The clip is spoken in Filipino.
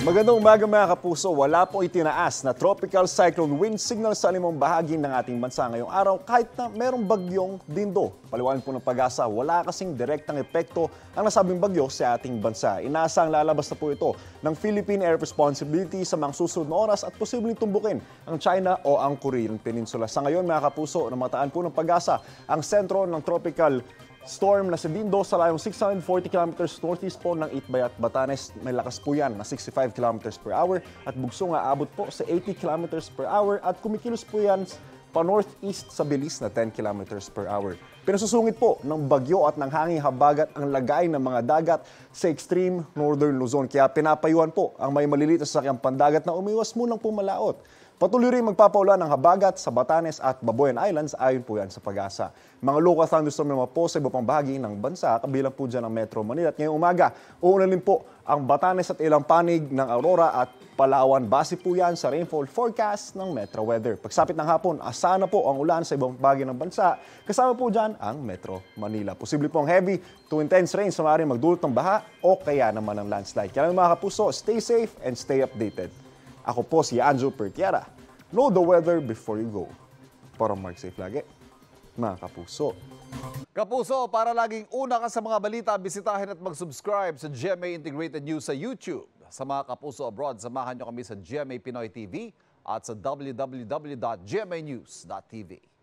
Magandang umaga mga kapuso. Wala po itinaas na tropical cyclone wind signal sa limang bahagi ng ating bansa ngayong araw kahit na merong bagyong Dindo. Paliwanag po ng Pag-asa, wala kasing direktang epekto ang nasabing bagyo sa ating bansa. Inaasang lalabas na po ito ng Philippine Air Responsibility sa mga susunod na oras at posibleng tumbukin ang China o ang Korean Peninsula. Sa ngayon mga kapuso, namataan po ng Pag-asa ang sentro ng tropical storm na si Dindo sa layong 640 km northeast po ng Itbay at Batanes. May lakas po yan na 65 km per hour at bugso nga abot po sa 80 km per hour at kumikilos po yan pa northeast sa bilis na 10 km per hour. Pinasusungit po ng bagyo at ng hanging habagat ang lagay ng mga dagat sa extreme northern Luzon. Kaya pinapayuhan po ang may maliliit na sasakyang pandagat na umiwas munang pumalaot. Patuloy rin magpapaulan ng habagat sa Batanes at Babuyan Islands ayon po yan sa Pag-asa. Mga local thunderstorm naman po sa iba pang bahagi ng bansa, kabilang po dyan ang Metro Manila. At ngayong umaga, uulan po ang Batanes at ilang panig ng Aurora at Palawan. Base po yan sa rainfall forecast ng Metro Weather. Pagsapit ng hapon, asahan na po ang ulan sa ibang bahagi ng bansa. Kasama po dyan ang Metro Manila. Posible po ang heavy to intense rain sa maaaring magdulot ng baha o kaya naman ng landslide. Kaya mga kapuso, stay safe and stay updated. Ako po si Anjo Pertiera. Know the weather before you go. Para Mark Safe lagi, mga kapuso. Kapuso, para laging una ka sa mga balita, bisitahin at mag-subscribe sa GMA Integrated News sa YouTube. Sa mga kapuso abroad, samahan nyo kami sa GMA Pinoy TV at sa www.gmanews.tv.